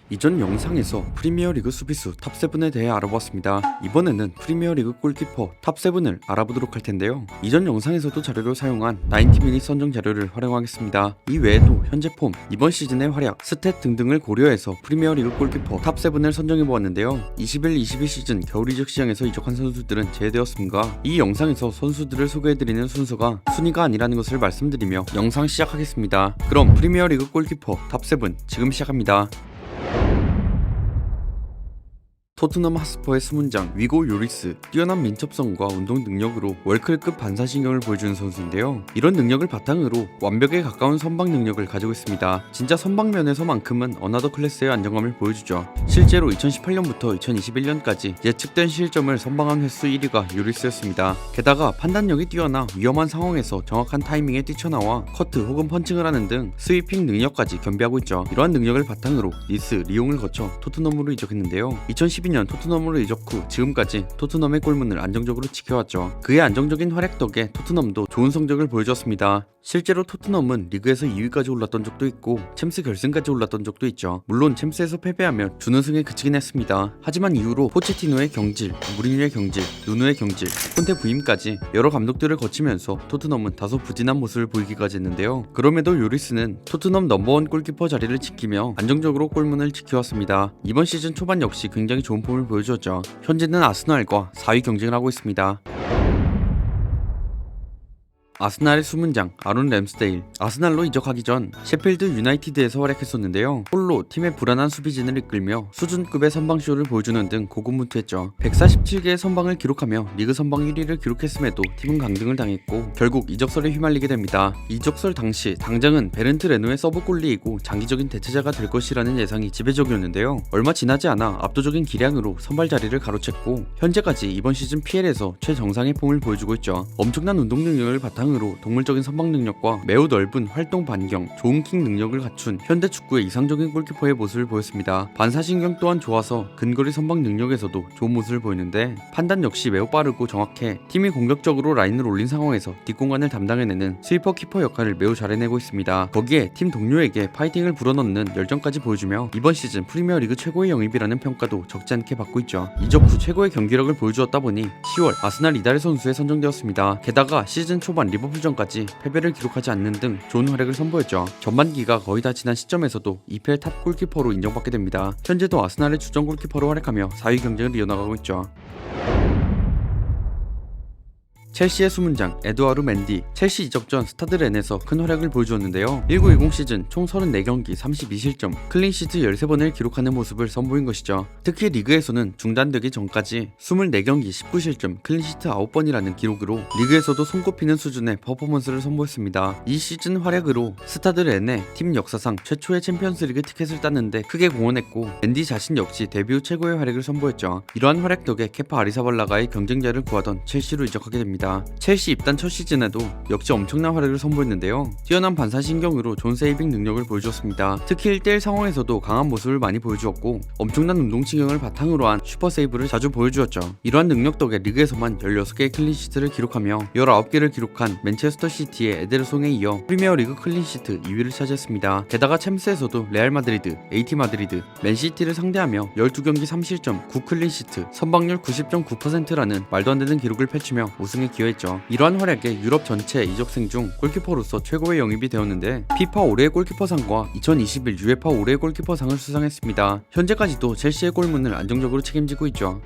이전 영상에서 프리미어리그 수비수 탑7에 대해 알아보았습니다. 이번에는 프리미어리그 골키퍼 탑7을 알아보도록 할 텐데요. 이전 영상에서도 자료를 사용한 90미닛 선정 자료를 활용하겠습니다. 이 외에도 현재 폼, 이번 시즌의 활약, 스탯 등등을 고려해서 프리미어리그 골키퍼 탑7을 선정해보았는데요. 21-22 시즌 겨울 이적 시장에서 이적한 선수들은 제외되었습니다. 이 영상에서 선수들을 소개해드리는 순서가 순위가 아니라는 것을 말씀드리며 영상 시작하겠습니다. 그럼 프리미어리그 골키퍼 탑7 지금 시작합니다. 토트넘 핫스퍼의 수문장 위고 요리스, 뛰어난 민첩성과 운동 능력으로 월클급 반사신경을 보여주는 선수인데요. 이런 능력을 바탕으로 완벽에 가까운 선방 능력을 가지고 있습니다. 진짜 선방면에서만큼은 어나더 클래스의 안정감을 보여주죠. 실제로 2018년부터 2021년까지 예측된 실점을 선방한 횟수 1위가 요리스였습니다. 게다가 판단력이 뛰어나 위험한 상황에서 정확한 타이밍에 뛰쳐나와 커트 혹은 펀칭을 하는 등 스위핑 능력까지 겸비하고 있죠. 이러한 능력을 바탕으로 니스, 리옹을 거쳐 토트넘으로 이적했는데요. 2012년 토트넘으로 이적 후 지금까지 토트넘의 골문을 안정적으로 지켜왔죠. 그의 안정적인 활약 덕에 토트넘도 좋은 성적을 보여줬습니다. 실제로 토트넘은 리그에서 2위까지 올랐던 적도 있고 챔스 결승까지 올랐던 적도 있죠. 물론 챔스에서 패배하며 준우승에 그치긴 했습니다. 하지만 이후로 포체티노의 경질, 무리뉴의 경질, 누누의 경질, 콘테 부임까지 여러 감독들을 거치면서 토트넘은 다소 부진한 모습을 보이기까지 했는데요. 그럼에도 요리스는 토트넘 넘버원 골키퍼 자리를 지키며 안정적으로 골문을 지켜왔습니다. 이번 시즌 초반 역시 굉장히 좋은 폼을 보여주었죠. 현재는 아스날과 4위 경쟁을 하고 있습니다. 아스날의 수문장 아론 램스데일. 아스날로 이적하기 전 셰필드 유나이티드에서 활약했었는데요. 홀로 팀의 불안한 수비진을 이끌며 수준급의 선방쇼를 보여주는 등 고군분투했죠. 147개의 선방을 기록하며 리그 선방 1위를 기록했음에도 팀은 강등을 당했고 결국 이적설에 휘말리게 됩니다. 이적설 당시 당장은 베른트 레노의 서브 골리이고 장기적인 대체자가 될 것이라는 예상이 지배적이었는데요. 얼마 지나지 않아 압도적인 기량으로 선발 자리를 가로챘고 현재까지 이번 시즌 PL에서 최정상의 폼을 보여주고 있죠. 엄청난 운동 능력을 바탕으로 동물적인 선방 능력과 매우 넓은 활동 반경, 좋은 킥 능력을 갖춘 현대 축구의 이상적인 골키퍼의 모습을 보였습니다. 반사신경 또한 좋아서 근거리 선방 능력에서도 좋은 모습을 보이는데 판단 역시 매우 빠르고 정확해 팀이 공격적으로 라인을 올린 상황에서 뒷공간을 담당해내는 스위퍼 키퍼 역할을 매우 잘 해내고 있습니다. 거기에 팀 동료에게 파이팅을 불어넣는 열정까지 보여주며 이번 시즌 프리미어리그 최고의 영입이라는 평가도 적지 않게 받고 있죠. 이적 후 최고의 경기력을 보여주었다 보니 10월 아스날 이달의 선수에 선정되었습니다. 게다가 시즌 초반 리버풀전까지 패배를 기록하지 않는 등 좋은 활약을 선보였죠. 전반기가 거의 다 지난 시점에서도 EPL 탑 골키퍼로 인정받게 됩니다. 현재도 아스날의 주전 골키퍼로 활약하며 4위 경쟁을 이어나가고 있죠. 첼시의 수문장 에드와르 맨디. 첼시 이적 전 스타드 렌에서 큰 활약을 보여주었는데요. 19-20 시즌 총 34경기 32실점, 클린시트 13번을 기록하는 모습을 선보인 것이죠. 특히 리그에서는 중단되기 전까지 24경기 19실점, 클린시트 9번이라는 기록으로 리그에서도 손꼽히는 수준의 퍼포먼스를 선보였습니다. 이 시즌 활약으로 스타드 렌의 팀 역사상 최초의 챔피언스리그 티켓을 땄는데 크게 공헌했고 맨디 자신 역시 데뷔 후 최고의 활약을 선보였죠. 이러한 활약 덕에 케파 아리사발라가의 경쟁자를 구하던 첼시로 이적하게 됩니다. 첼시 입단 첫 시즌에도 역시 엄청난 활약을 선보였는데요. 뛰어난 반사신경으로 좋은 세이빙 능력을 보여주었습니다. 특히 1대1 상황에서도 강한 모습을 많이 보여주었고 엄청난 운동신경을 바탕으로 한 슈퍼 세이브를 자주 보여주었죠. 이러한 능력 덕에 리그에서만 16개의 클린시트를 기록하며 19개를 기록한 맨체스터 시티의 에데르송에 이어 프리미어리그 클린시트 2위를 차지했습니다. 게다가 챔스에서도 레알 마드리드, AT 마드리드, 맨시티를 상대하며 12경기 3실점, 9클린시트, 선방률 90.9%라는 말도 안 되는 기록을 펼치며 우승에 기여했죠. 이러한 활약에 유럽 전체 이적생 중 골키퍼로서 최고의 영입이 되었는데 피파 올해의 골키퍼상과 2021 UEFA 올해의 골키퍼상을 수상했습니다. 현재까지도 첼시의 골문을 안정적으로 책임지고 있죠.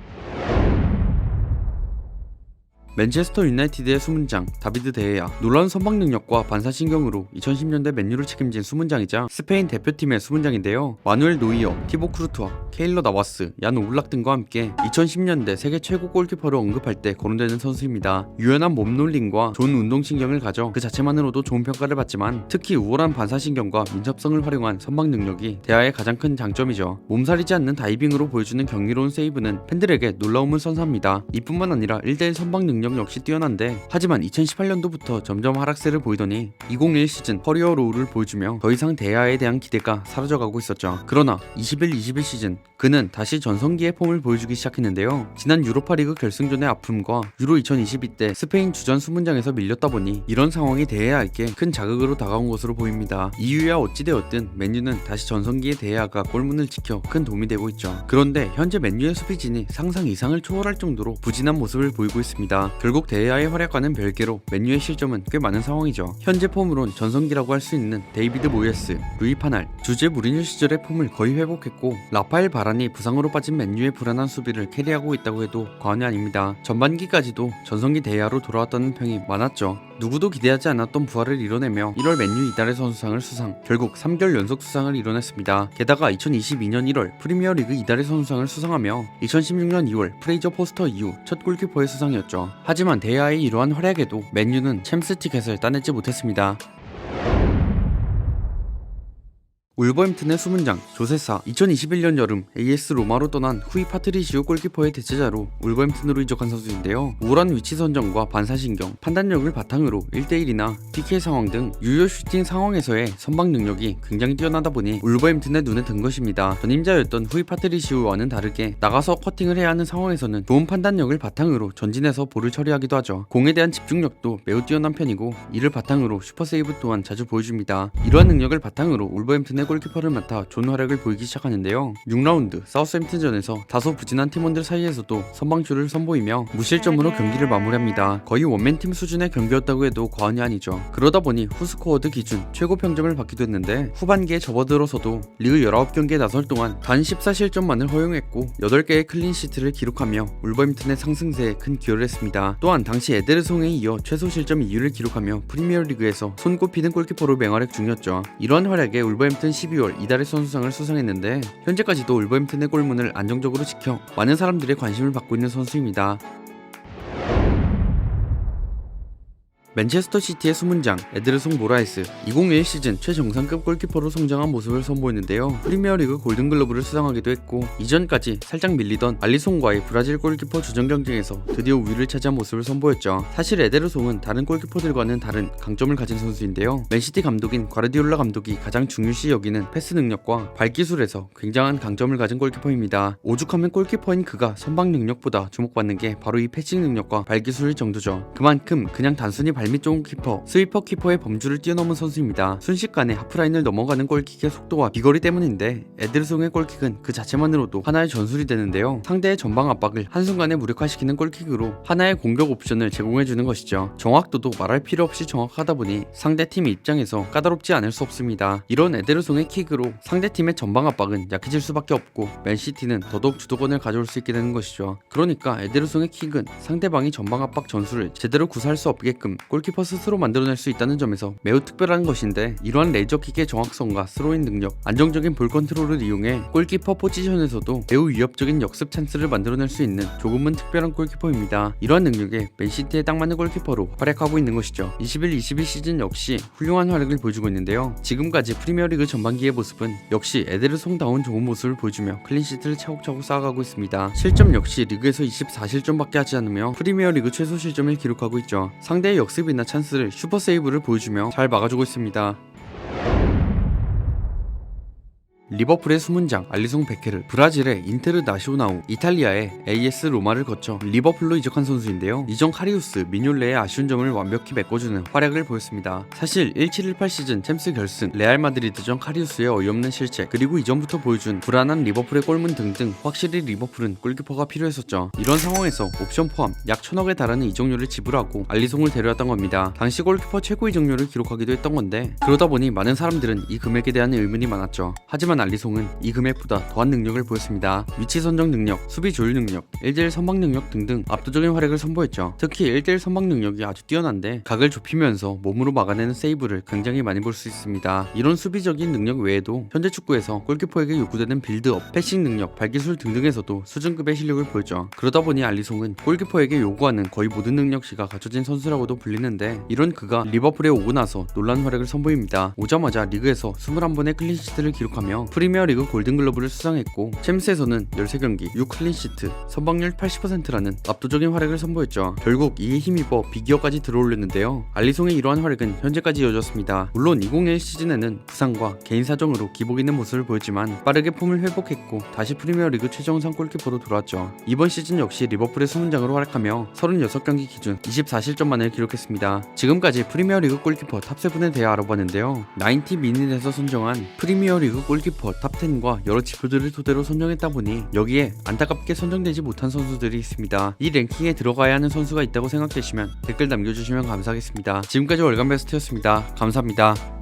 맨체스터 유나이티드의 수문장 다비드 데헤야. 놀라운 선방 능력과 반사신경으로 2010년대 맨유를 책임진 수문장이자 스페인 대표팀의 수문장인데요. 마누엘 노이어, 티보 크루투아, 케일러 나와스, 얀 오블락 등과 함께 2010년대 세계 최고 골키퍼로 언급할 때 거론되는 선수입니다. 유연한 몸놀림과 좋은 운동신경을 가져 그 자체만으로도 좋은 평가를 받지만 특히 우월한 반사신경과 민첩성을 활용한 선방 능력이 데헤야의 가장 큰 장점이죠. 몸살이지 않는 다이빙으로 보여주는 경이로운 세이브는 팬들에게 놀라움을 선사합니다. 이뿐만 아니라 1대1 선방 능력 능력 역시 뛰어난데 하지만 2018년도부터 점점 하락세를 보이더니 2021 시즌 커리어 로우를 보여주며 더 이상 대야에 대한 기대가 사라져가고 있었죠. 그러나 21 시즌 그는 다시 전성기의 폼을 보여주기 시작했는데요. 지난 유로파 리그 결승전의 아픔과 유로 2022 때 스페인 주전 수문장에서 밀렸다 보니 이런 상황이 대야에게 큰 자극으로 다가온 것으로 보입니다. 이유야 어찌되었든 맨유는 다시 전성기의 대야가 골문을 지켜 큰 도움이 되고 있죠. 그런데 현재 맨유의 수비진이 상상 이상을 초월할 정도로 부진한 모습을 보이고 있습니다. 결국 대야의 활약과는 별개로 맨유의 실점은 꽤 많은 상황이죠. 현재 폼으론 전성기라고 할 수 있는 데이비드 모예스, 루이 파날, 주제 무리뉴 시절의 폼을 거의 회복했고 라파엘 바란이 부상으로 빠진 맨유의 불안한 수비를 캐리하고 있다고 해도 과언이 아닙니다. 전반기까지도 전성기 대야로 돌아왔다는 평이 많았죠. 누구도 기대하지 않았던 부활을 이뤄내며 1월 맨유 이달의 선수상을 수상, 결국 3개월 연속 수상을 이뤄냈습니다. 게다가 2022년 1월 프리미어리그 이달의 선수상을 수상하며 2016년 2월 프레이저 포스터 이후 첫 골키퍼의 수상이었죠. 하지만 대야의 이러한 활약에도 맨유는 챔스 티켓을 따내지 못했습니다. 울버햄튼의 수문장 조세사 2021년 여름 AS 로마로 떠난 후이 파트리시오 골키퍼의 대체자로 울버햄튼으로 이적한 선수인데요. 우월한 위치 선정과 반사신경, 판단력을 바탕으로 1대1이나 PK 상황 등 유효 슈팅 상황에서의 선방 능력이 굉장히 뛰어나다 보니 울버햄튼의 눈에 든 것입니다. 전임자였던 후이 파트리시오와는 다르게 나가서 커팅을 해야 하는 상황에서는 좋은 판단력을 바탕으로 전진해서 볼을 처리하기도 하죠. 공에 대한 집중력도 매우 뛰어난 편이고 이를 바탕으로 슈퍼세이브 또한 자주 보여줍니다. 이러한 능력을 바탕으로 울버햄튼의 골키퍼를 맡아 좋은 활약을 보이기 시작하는데요. 6라운드 사우스햄튼전에서 다소 부진한 팀원들 사이에서도 선방출을 선보이며 무실점으로 경기를 마무리합니다. 거의 원맨팀 수준의 경기였다고 해도 과언이 아니죠. 그러다 보니 후스코어드 기준 최고 평점을 받기도 했는데 후반기에 접어들어서도 리그 19경기에 나설 동안 단 14실점만을 허용했고 8개의 클린시트를 기록하며 울버햄튼의 상승세에 큰 기여를 했습니다. 또한 당시 에데르송에 이어 최소 실점 2위를 기록하며 프리미어리그에서 손꼽히는 골키퍼로 맹활약 중이었죠. 이러한 활약에 울버햄튼 12월 이달의 선수상을 수상했는데 현재까지도 울버햄튼의 골문을 안정적으로 지켜 많은 사람들의 관심을 받고 있는 선수입니다. 맨체스터 시티의 수문장 에드르송 모라에스 2021 시즌 최정상급 골키퍼로 성장한 모습을 선보였는데요. 프리미어리그 골든글러브를 수상하기도 했고 이전까지 살짝 밀리던 알리송과의 브라질 골키퍼 주전 경쟁에서 드디어 우위를 차지한 모습을 선보였죠. 사실 에드르송은 다른 골키퍼들과는 다른 강점을 가진 선수인데요. 맨시티 감독인 과르디올라 감독이 가장 중요시 여기는 패스 능력과 발기술에서 굉장한 강점을 가진 골키퍼입니다. 오죽하면 골키퍼인 그가 선방 능력보다 주목받는 게 바로 이 패싱 능력과 발기술일 정도죠. 그만큼 그냥 단순히 발밑 좋은 키퍼, 스위퍼 키퍼의 범주를 뛰어넘은 선수입니다. 순식간에 하프라인을 넘어가는 골킥의 속도와 비거리 때문인데 에드르송의 골킥은 그 자체만으로도 하나의 전술이 되는데요. 상대의 전방 압박을 한순간에 무력화시키는 골킥으로 하나의 공격 옵션을 제공해주는 것이죠. 정확도도 말할 필요 없이 정확하다 보니 상대팀 입장에서 까다롭지 않을 수 없습니다. 이런 에드르송의 킥으로 상대팀의 전방 압박은 약해질 수밖에 없고 맨시티는 더더욱 주도권을 가져올 수 있게 되는 것이죠. 그러니까 에드르송의 킥은 상대방이 전방 압박 전술을 제대로 구사할 수 없게끔 골키퍼 스스로 만들어낼 수 있다는 점에서 매우 특별한 것인데 이러한 레이저킥의 정확성과 스로인 능력, 안정적인 볼 컨트롤을 이용해 골키퍼 포지션에서도 매우 위협적인 역습 찬스를 만들어낼 수 있는 조금은 특별한 골키퍼입니다. 이러한 능력에 맨시티에 딱 맞는 골키퍼로 활약하고 있는 것이죠. 21-22 시즌 역시 훌륭한 활약을 보여주고 있는데요. 지금까지 프리미어리그 전반기의 모습은 역시 에데르송다운 좋은 모습을 보여주며 클린시트를 차곡차곡 쌓아가고 있습니다. 실점 역시 리그에서 24실점밖에 하지 않으며 프리미어리그 최소 실점을 기록하고 있죠. 상대의 역습이나 찬스를 슈퍼세이브를 보여주며 잘 막아주고 있습니다. 리버풀의 수문장 알리송 베케르, 브라질의 인테르 나시오나우, 이탈리아의 AS 로마를 거쳐 리버풀로 이적한 선수인데요. 이전 카리우스, 미뇰레의 아쉬운 점을 완벽히 메꿔주는 활약을 보였습니다. 사실 17-18 시즌 챔스 결승, 레알 마드리드전 카리우스의 어이없는 실책, 그리고 이전부터 보여준 불안한 리버풀의 골문 등등 확실히 리버풀은 골키퍼가 필요했었죠. 이런 상황에서 옵션 포함 약 1,000억에 달하는 이적료를 지불하고 알리송을 데려왔던 겁니다. 당시 골키퍼 최고 이적료를 기록하기도 했던 건데 그러다 보니 많은 사람들은 이 금액에 대한 의문이 많았죠. 하지만 알리송은 이 금액보다 더한 능력을 보였습니다. 위치 선정 능력, 수비 조율 능력, 1대1 선방 능력 등등 압도적인 활약을 선보였죠. 특히 1대1 선방 능력이 아주 뛰어난데 각을 좁히면서 몸으로 막아내는 세이브를 굉장히 많이 볼 수 있습니다. 이런 수비적인 능력 외에도 현재 축구에서 골키퍼에게 요구되는 빌드업, 패싱 능력, 발기술 등등에서도 수준급의 실력을 보였죠. 그러다 보니 알리송은 골키퍼에게 요구하는 거의 모든 능력치가 갖춰진 선수라고도 불리는데 이런 그가 리버풀에 오고 나서 놀라운 활약을 선보입니다. 오자마자 리그에서 21번의 클린시트를 기록하며 했는데요. 프리미어리그 골든글러브를 수상했고 챔스에서는 13경기 6클린시트, 선방률 80%라는 압도적인 활약을 선보였죠. 결국 이에 힘입어 비기어까지 들어올렸는데요. 알리송의 이러한 활약은 현재까지 이어졌습니다. 물론 2021 시즌에는 부상과 개인 사정으로 기복 있는 모습을 보였지만 빠르게 폼을 회복했고 다시 프리미어리그 최정상 골키퍼로 돌아왔죠. 이번 시즌 역시 리버풀의 수문장으로 활약하며 36경기 기준 24실점만을 기록했습니다. 지금까지 프리미어리그 골키퍼 탑7에 대해 알아봤는데요. 90미닛에서 선정한 프리미어리그 골키퍼 탑10과 여러 지표들을 토대로 선정했다 보니 여기에 안타깝게 선정되지 못한 선수들이 있습니다. 이 랭킹에 들어가야 하는 선수가 있다고 생각되시면 댓글 남겨주시면 감사하겠습니다. 지금까지 월간 베스트였습니다. 감사합니다.